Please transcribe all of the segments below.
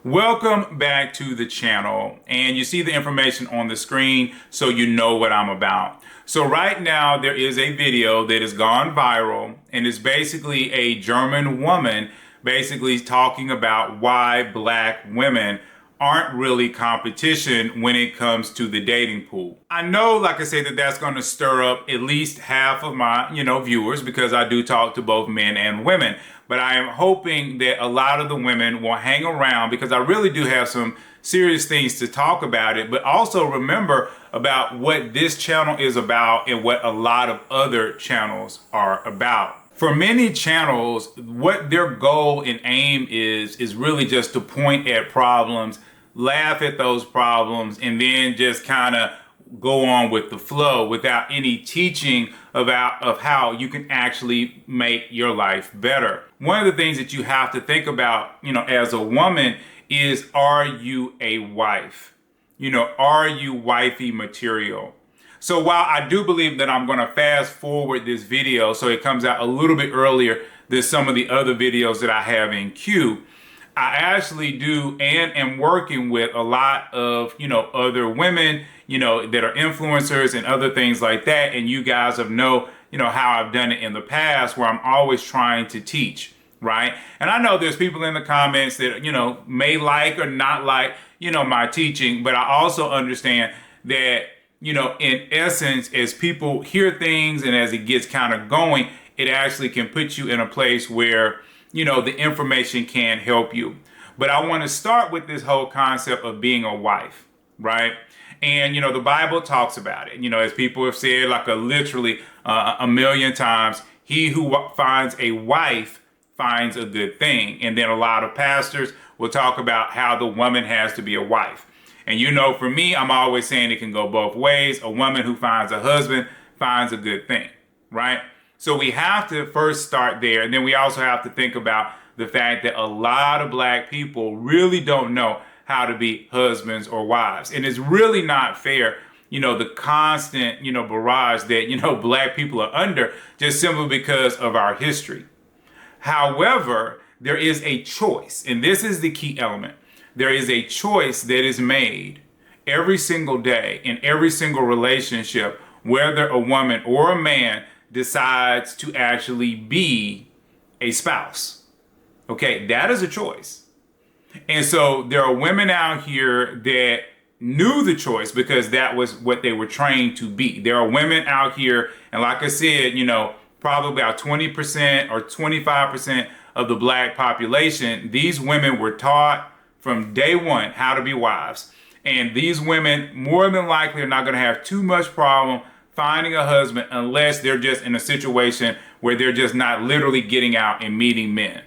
Welcome back to the channel, and you see the information on the screen so you know what I'm about. So right now there is a video that has gone viral, and it's basically a German woman basically talking about why black women aren't really competition when it comes to the dating pool. I know, like I said, that's going to stir up at least half of my, viewers, because I do talk to both men and women. But I am hoping that a lot of the women will hang around, because I really do have some serious things to talk about it. But also remember about what this channel is about and what a lot of other channels are about. For many channels, what their goal and aim is really just to point at problems, laugh at those problems, and then just kind of go on with the flow without any teaching of how you can actually make your life better. One of the things that you have to think about, as a woman is, are you a wife? Are you wifey material? So while I do believe that I'm going to fast forward this video so it comes out a little bit earlier than some of the other videos that I have in queue, I actually do and am working with a lot of, other women, that are influencers and other things like that. And you guys have know how I've done it in the past, where I'm always trying to teach, right? And I know there's people in the comments that, may like or not like, my teaching, but I also understand that, in essence, as people hear things and as it gets kind of going, it actually can put you in a place where, the information can help you. But I want to start with this whole concept of being a wife, right? And, the Bible talks about it, as people have said, like literally a million times, he who finds a wife finds a good thing. And then a lot of pastors will talk about how the woman has to be a wife. And for me, I'm always saying it can go both ways. A woman who finds a husband finds a good thing, right? So we have to first start there. And then we also have to think about the fact that a lot of black people really don't know how to be husbands or wives. And it's really not fair, the constant, barrage that, black people are under just simply because of our history. However, there is a choice, and this is the key element. There is a choice that is made every single day in every single relationship, whether a woman or a man decides to actually be a spouse. Okay, that is a choice. And so there are women out here that knew the choice because that was what they were trained to be. There are women out here, and like I said, probably about 20% or 25% of the black population, these women were taught from day one how to be wives. And these women more than likely are not going to have too much problem finding a husband unless they're just in a situation where they're just not literally getting out and meeting men,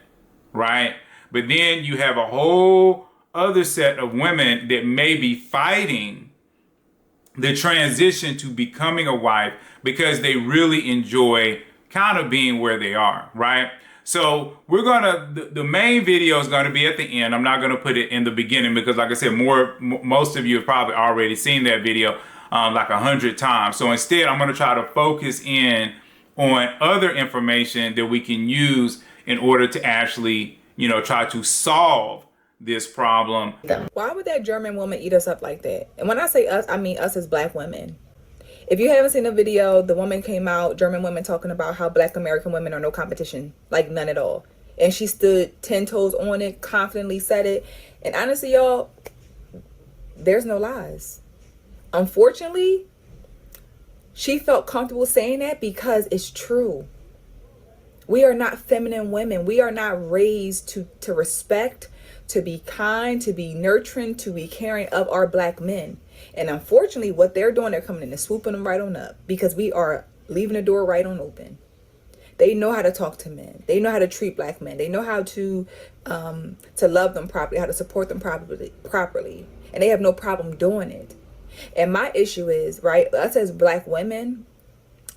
right? But then you have a whole other set of women that may be fighting the transition to becoming a wife because they really enjoy kind of being where they are, right? So we're the main video is going to be at the end. I'm not going to put it in the beginning because, like I said, most of you have probably already seen that video like 100 times. So instead, I'm going to try to focus in on other information that we can use in order to actually, try to solve this problem. Why would that German woman eat us up like that? And when I say us, I mean us as black women. If you haven't seen the video, the woman came out, German women, talking about how black American women are no competition, like none at all. And she stood 10 toes on it, confidently said it. And honestly, y'all, there's no lies. Unfortunately, she felt comfortable saying that because it's true. We are not feminine women. We are not raised to respect, to be kind, to be nurturing, to be caring of our black men. And unfortunately, what they're doing, they're coming in and swooping them right on up because we are leaving the door right on open. They know how to talk to men. They know how to treat black men. They know how to love them properly, how to support them properly. And they have no problem doing it. And my issue is, right, us as black women,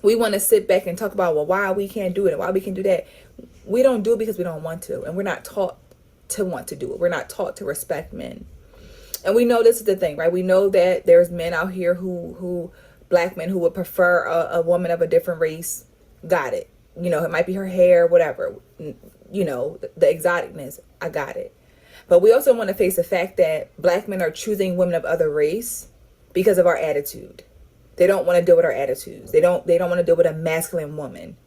we want to sit back and talk about, well, why we can't do it and why we can do that. We don't do it because we don't want to. And we're not taught to want to do it. We're not taught to respect men. And we know this is the thing, right? We know that there's men out here who black men who would prefer a woman of a different race. Got it. It might be her hair, whatever. The exoticness. I got it. But we also want to face the fact that black men are choosing women of other race because of our attitude. They don't want to deal with our attitudes. They don't want to deal with a masculine woman.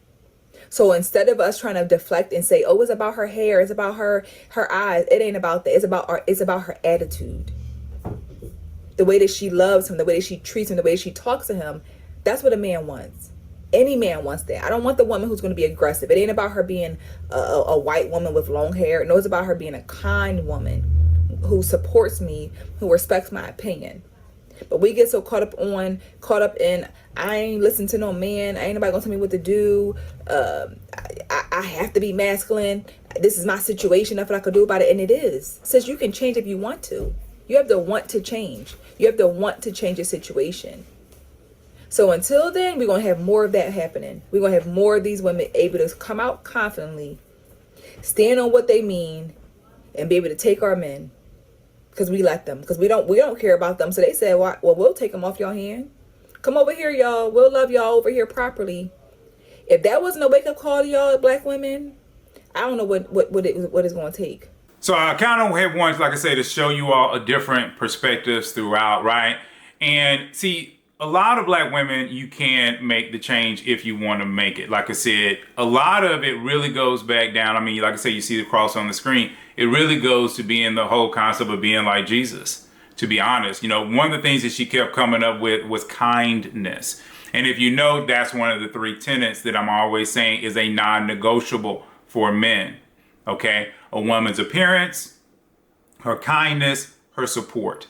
So instead of us trying to deflect and say, oh, it's about her hair, it's about her eyes, it ain't about that. It's about her attitude. The way that she loves him, the way that she treats him, the way she talks to him. That's what a man wants. Any man wants that. I don't want the woman who's going to be aggressive. It ain't about her being a white woman with long hair. No, it's about her being a kind woman who supports me, who respects my opinion. But we get so caught up in, I ain't listen to no man. Ain't nobody gonna tell me what to do. I have to be masculine. This is my situation. Nothing I could do about it. And it is. Says you can change if you want to. You have to want to change. You have to want to change your situation. So until then, we're going to have more of that happening. We're going to have more of these women able to come out confidently, stand on what they mean, and be able to take our men. Because we let them. Because we don't care about them. So they said, well, we'll take them off your hand. Come over here, y'all. We'll love y'all over here properly. If that wasn't a wake-up call to y'all black women, I don't know what it's going to take. So I kind of have wanted, like I say, to show you all a different perspectives throughout, right? And see, a lot of black women, you can make the change if you want to make it. Like I said, a lot of it really goes back down. I mean, like I say, you see the cross on the screen. It really goes to being the whole concept of being like Jesus, to be honest. You know, one of the things that she kept coming up with was kindness. And if you know, that's one of the 3 tenets that I'm always saying is a non-negotiable for men. Okay, a woman's appearance, her kindness, her support,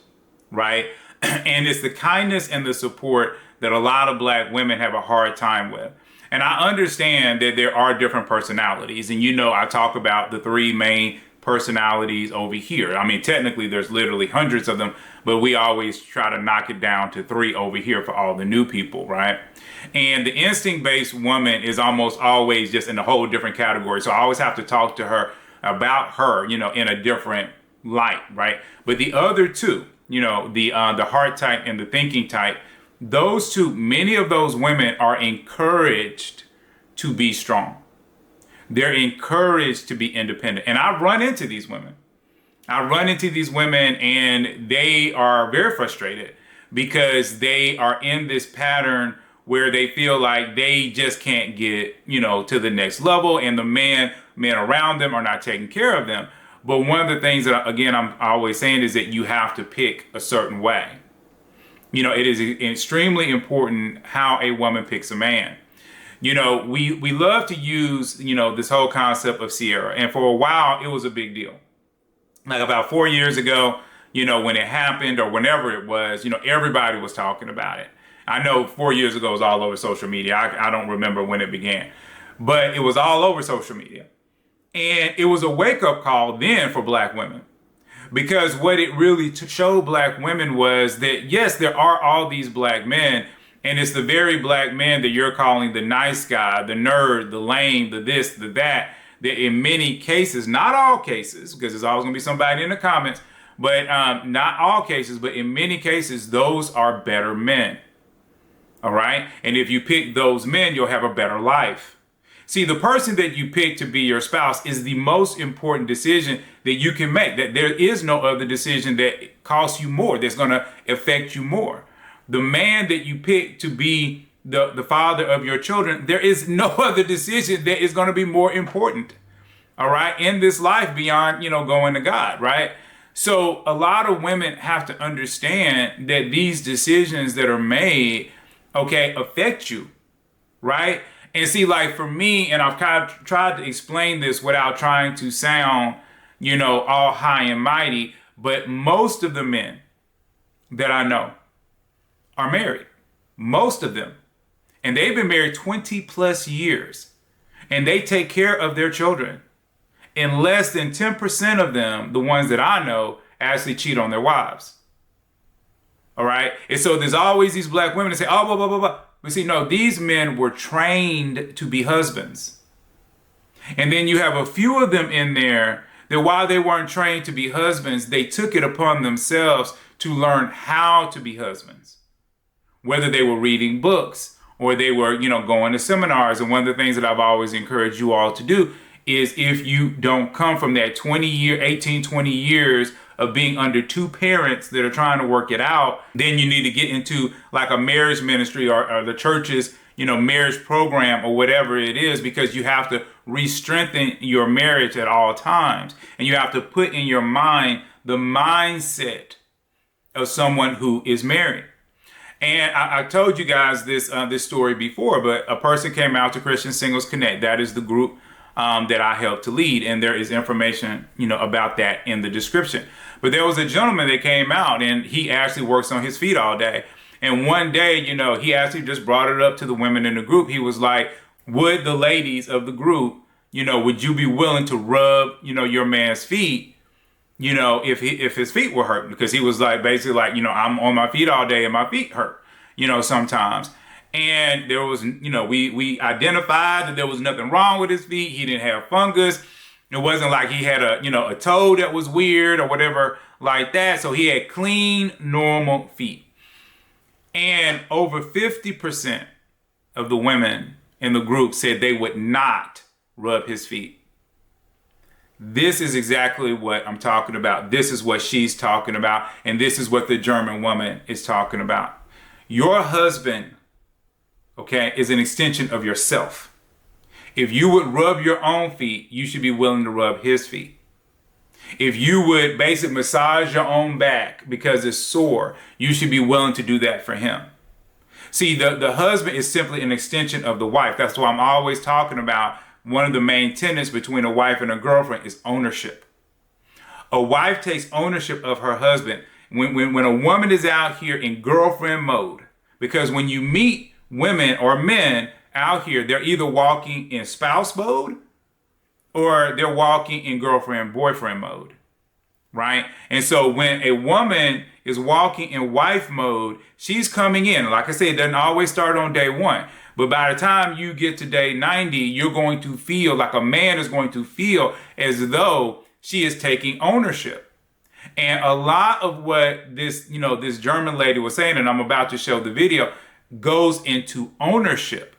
right? And it's the kindness and the support that a lot of black women have a hard time with. And I understand that there are different personalities. And you know, I talk about the 3 main personalities over here. I mean, technically there's literally hundreds of them, but we always try to knock it down to 3 over here for all the new people, right? And the instinct-based woman is almost always just in a whole different category. So I always have to talk to her about her, you know, in a different light, right? But the other 2, you know, the heart type and the thinking type, those 2, many of those women are encouraged to be strong. They're encouraged to be independent. And I run into these women. And they are very frustrated because they are in this pattern where they feel like they just can't get, you know, to the next level, and the men around them are not taking care of them. But one of the things that, again, I'm always saying is that you have to pick a certain way. You know, it is extremely important how a woman picks a man. You know, we love to use, you know, this whole concept of Sierra. And for a while, it was a big deal. Like about 4 years ago, you know, when it happened or whenever it was, you know, everybody was talking about it. I know 4 years ago it was all over social media. I don't remember when it began, but it was all over social media. And it was a wake-up call then for black women. Because what it really showed black women was that, yes, there are all these black men, and it's the very black men that you're calling the nice guy, the nerd, the lame, the this, the that in many cases, not all cases, because there's always going to be somebody in the comments, but not all cases, but in many cases, those are better men. All right? And if you pick those men, you'll have a better life. See, the person that you pick to be your spouse is the most important decision that you can make. That there is no other decision that costs you more, that's going to affect you more. The man that you pick to be the father of your children, there is no other decision that is going to be more important. All right? In this life beyond, you know, going to God, right? So a lot of women have to understand that these decisions that are made, okay, affect you, right? And see, like for me, and I've kind of tried to explain this without trying to sound, you know, all high and mighty, but most of the men that I know are married. Most of them. And they've been married 20 plus years. And they take care of their children. And less than 10% of them, the ones that I know, actually cheat on their wives. All right? And so there's always these black women that say, oh, blah, blah, blah, blah. But see, no, these men were trained to be husbands. And then you have a few of them in there that while they weren't trained to be husbands, they took it upon themselves to learn how to be husbands. Whether they were reading books or they were, you know, going to seminars. And one of the things that I've always encouraged you all to do is if you don't come from that 20 years of being under two parents that are trying to work it out, then you need to get into like a marriage ministry or the church's, marriage program or whatever it is, because you have to re-strengthen your marriage at all times. And you have to put in your mind the mindset of someone who is married. And I told you guys this story before, but a person came out to Christian Singles Connect. That is the group that I helped to lead. And there is information, about that in the description. But there was a gentleman that came out, and he actually works on his feet all day. And one day, he actually just brought it up to the women in the group. He was like, would the ladies of the group, would you be willing to rub, your man's feet, if his feet were hurting? Because he was like, basically like, I'm on my feet all day and my feet hurt, sometimes. And there was, we identified that there was nothing wrong with his feet. He didn't have fungus. It wasn't like he had a toe that was weird or whatever like that. So he had clean, normal feet. And over 50% of the women in the group said they would not rub his feet. This is exactly what I'm talking about. This is what she's talking about. And this is what the German woman is talking about. Your husband, okay, is an extension of yourself. If you would rub your own feet, you should be willing to rub his feet. If you would basically massage your own back because it's sore, you should be willing to do that for him. See, the husband is simply an extension of the wife. That's why I'm always talking about one of the main tenets between a wife and a girlfriend is ownership. A wife takes ownership of her husband. When a woman is out here in girlfriend mode, because when you meet women or men out here, they're either walking in spouse mode or they're walking in girlfriend-boyfriend mode, right? And so when a woman is walking in wife mode, she's coming in. Like I said, it doesn't always start on day one. But by the time you get to day 90, you're going to feel like a man is going to feel as though she is taking ownership. And a lot of what this German lady was saying, and I'm about to show the video, goes into ownership.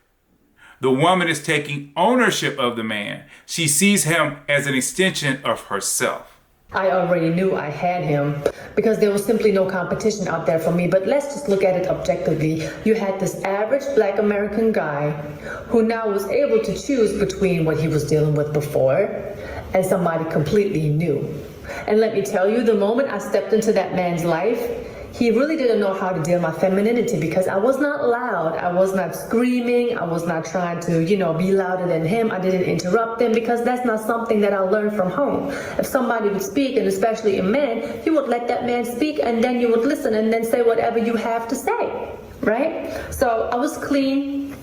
The woman is taking ownership of the man. She sees him as an extension of herself. I already knew I had him because there was simply no competition out there for me. But let's just look at it objectively. You had this average Black American guy who now was able to choose between what he was dealing with before and somebody completely new. And let me tell you, the moment I stepped into that man's life, he really didn't know how to deal with my femininity because I was not loud. I was not screaming. I was not trying to, be louder than him. I didn't interrupt him because that's not something that I learned from home. If somebody would speak, and especially a man, you would let that man speak and then you would listen and then say whatever you have to say, right? So I was clean.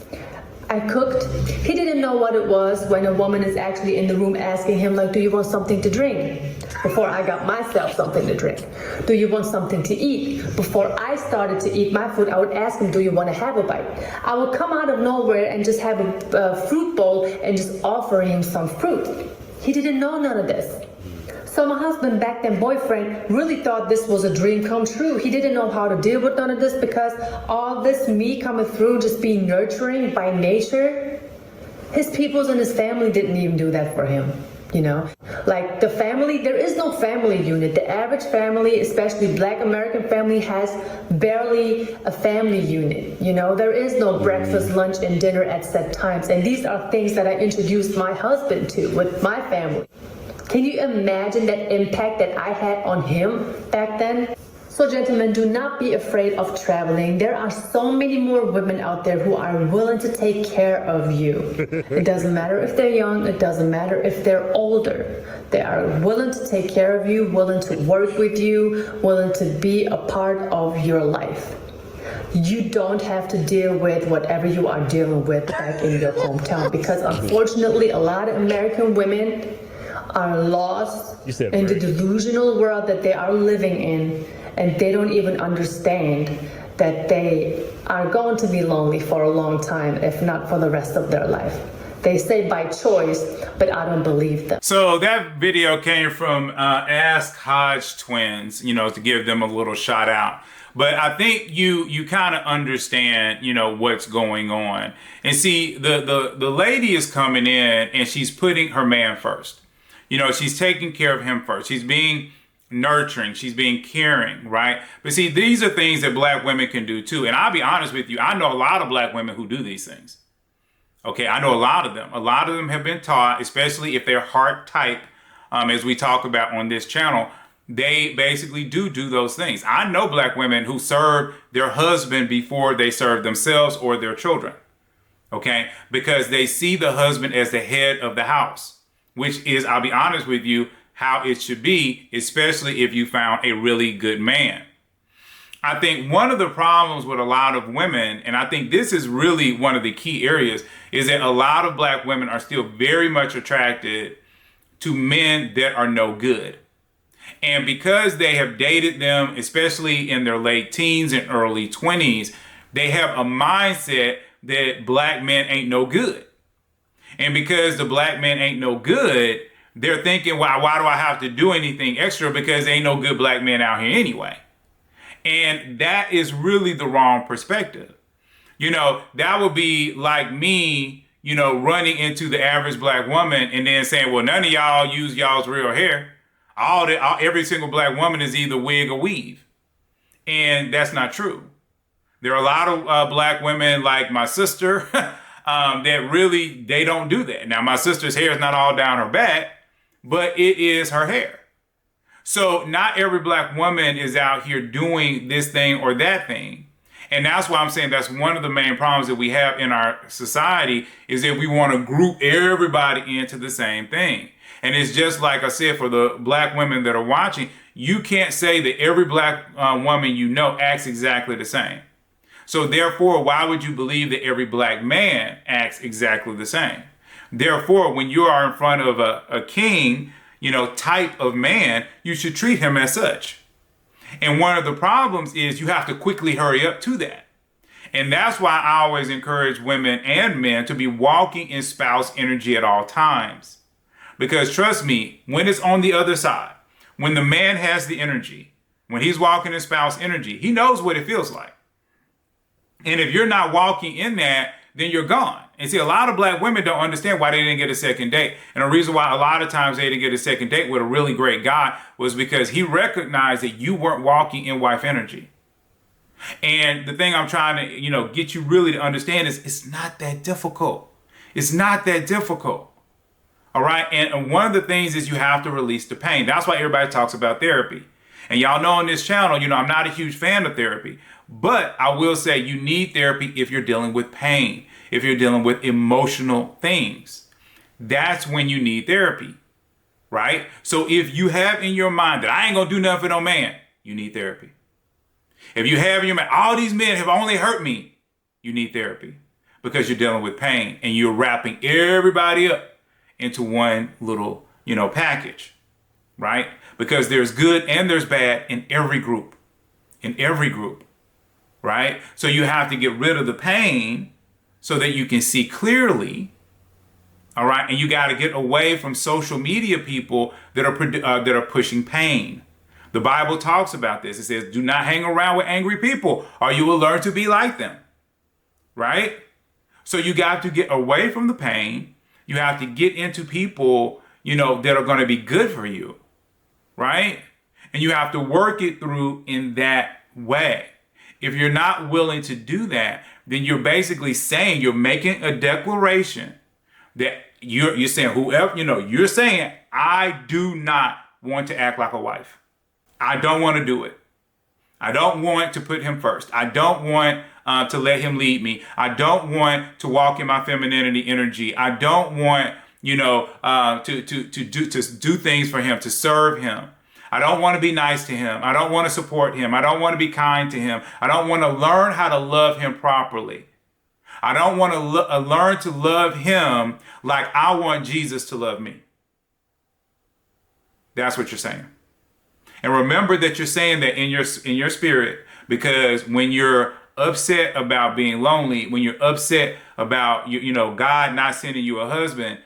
I cooked. He didn't know what it was when a woman is actually in the room asking him, like, do you want something to drink? Before I got myself something to drink. Do you want something to eat? Before I started to eat my food, I would ask him, do you want to have a bite? I would come out of nowhere and just have a fruit bowl and just offer him some fruit. He didn't know none of this. So my husband, back then boyfriend, really thought this was a dream come true. He didn't know how to deal with none of this because all this me coming through, just being nurturing by nature, his peoples and his family didn't even do that for him. Like the family, there is no family unit. The average family, especially Black American family, has barely a family unit. There is no breakfast, lunch, and dinner at set times. And these are things that I introduced my husband to with my family. Can you imagine that impact that I had on him back then? So gentlemen, do not be afraid of traveling. There are so many more women out there who are willing to take care of you. It doesn't matter if they're young. It doesn't matter if they're older. They are willing to take care of you, willing to work with you, willing to be a part of your life. You don't have to deal with whatever you are dealing with back in your hometown because unfortunately, a lot of American women are lost in the delusional world that they are living in, and they don't even understand that they are going to be lonely for a long time, if not for the rest of their life. They say by choice, but I don't believe them. So that video came from Ask Hodge Twins, to give them a little shout out. But I think you kind of understand, what's going on. And see, the lady is coming in and she's putting her man first. She's taking care of him first. She's being nurturing. She's being caring, right? But see, these are things that black women can do too. And I'll be honest with you, I know a lot of black women who do these things. Okay, I know a lot of them. A lot of them have been taught, especially if they're heart type, as we talk about on this channel, they basically do those things. I know black women who serve their husband before they serve themselves or their children. Okay, because they see the husband as the head of the house, which is, I'll be honest with you, how it should be, especially if you found a really good man. I think one of the problems with a lot of women, and I think this is really one of the key areas, is that a lot of black women are still very much attracted to men that are no good. And because they have dated them, especially in their late teens and early 20s, they have a mindset that black men ain't no good. And because the black men ain't no good, they're thinking, why do I have to do anything extra? Because there ain't no good black men out here anyway. And that is really the wrong perspective. That would be like me, running into the average black woman and then saying, well, none of y'all use y'all's real hair. Every single black woman is either wig or weave. And that's not true. There are a lot of black women like my sister that really, they don't do that. Now, my sister's hair is not all down her back, but it is her hair. So not every black woman is out here doing this thing or that thing. And that's why I'm saying that's one of the main problems that we have in our society, is that we want to group everybody into the same thing. And it's just like I said, for the black women that are watching, you can't say that every black woman acts exactly the same. So therefore, why would you believe that every black man acts exactly the same? Therefore, when you are in front of a king, type of man, you should treat him as such. And one of the problems is you have to quickly hurry up to that. And that's why I always encourage women and men to be walking in spouse energy at all times. Because trust me, when it's on the other side, when the man has the energy, when he's walking in spouse energy, he knows what it feels like. And if you're not walking in that, then you're gone. And see, a lot of black women don't understand why they didn't get a second date. And the reason why a lot of times they didn't get a second date with a really great guy was because he recognized that you weren't walking in wife energy. And the thing I'm trying to, get you really to understand is it's not that difficult. It's not that difficult. All right. And one of the things is you have to release the pain. That's why everybody talks about therapy. And y'all know on this channel, I'm not a huge fan of therapy. But I will say you need therapy if you're dealing with pain, if you're dealing with emotional things. That's when you need therapy, right? So if you have in your mind that I ain't gonna do nothing for no man, you need therapy. If you have in your mind, all these men have only hurt me, you need therapy, because you're dealing with pain and you're wrapping everybody up into one little, package, right? Because there's good and there's bad in every group, right? So you have to get rid of the pain so that you can see clearly, all right? And you got to get away from social media people that are pushing pain. The Bible talks about this. It says, do not hang around with angry people or you will learn to be like them, right? So you got to get away from the pain. You have to get into people, that are going to be good for you, right? And you have to work it through in that way. If you're not willing to do that, then you're basically saying, you're making a declaration that you're saying, whoever, you're saying, I do not want to act like a wife. I don't want to do it. I don't want to put him first. I don't want to let him lead me. I don't want to walk in my femininity energy. I don't want, to do things for him, to serve him. I don't want to be nice to him. I don't want to support him. I don't want to be kind to him. I don't want to learn how to love him properly. I don't want to learn to love him like I want Jesus to love me. That's what you're saying. And remember that you're saying that in your spirit, because when you're upset about being lonely, when you're upset about God not sending you a husband,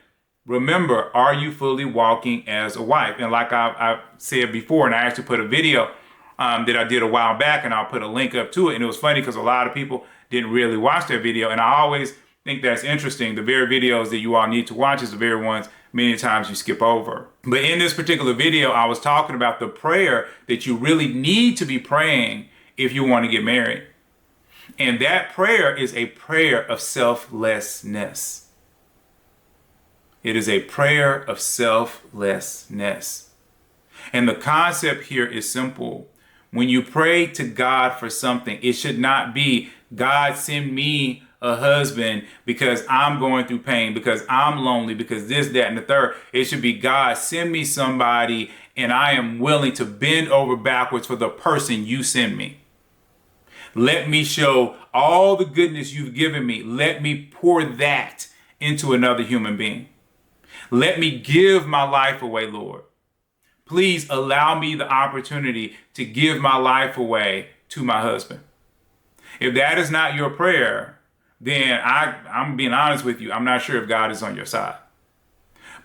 remember, are you fully walking as a wife? And like I said before, and I actually put a video that I did a while back, and I'll put a link up to it. And it was funny because a lot of people didn't really watch that video. And I always think that's interesting. The very videos that you all need to watch is the very ones many times you skip over. But in this particular video, I was talking about the prayer that you really need to be praying if you want to get married. And that prayer is a prayer of selflessness. It is a prayer of selflessness. And the concept here is simple. When you pray to God for something, it should not be, God, send me a husband because I'm going through pain, because I'm lonely, because this, that, and the third. It should be, God, send me somebody, and I am willing to bend over backwards for the person you send me. Let me show all the goodness you've given me. Let me pour that into another human being. Let me give my life away, Lord. Please allow me the opportunity to give my life away to my husband. If that is not your prayer, then I'm being honest with you, I'm not sure if God is on your side.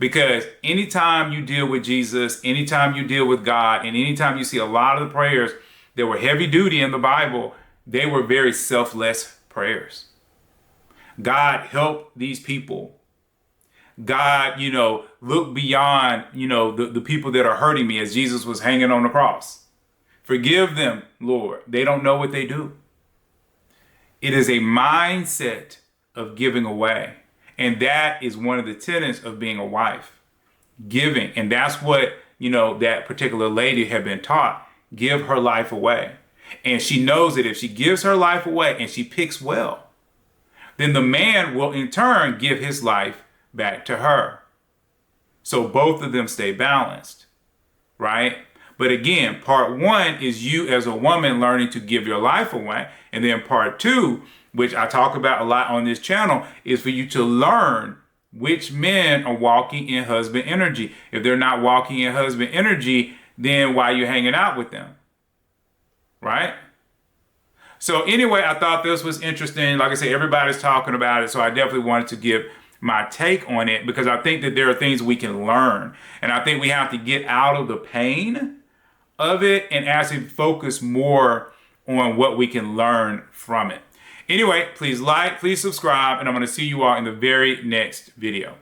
Because anytime you deal with Jesus, anytime you deal with God, and anytime you see a lot of the prayers that were heavy duty in the Bible, they were very selfless prayers. God, help these people. God, look beyond, the people that are hurting me as Jesus was hanging on the cross. Forgive them, Lord. They don't know what they do. It is a mindset of giving away. And that is one of the tenets of being a wife. Giving. And that's what, that particular lady had been taught. Give her life away. And she knows that if she gives her life away and she picks well, then the man will in turn give his life back to her. So both of them stay balanced, right? But again, part one is you as a woman learning to give your life away. And then part two, which I talk about a lot on this channel, is for you to learn which men are walking in husband energy. If they're not walking in husband energy, then why are you hanging out with them? Right? So anyway, I thought this was interesting. Like I said, everybody's talking about it. So I definitely wanted to give my take on it because I think that there are things we can learn. And I think we have to get out of the pain of it and actually focus more on what we can learn from it. Anyway, please like, please subscribe, and I'm going to see you all in the very next video.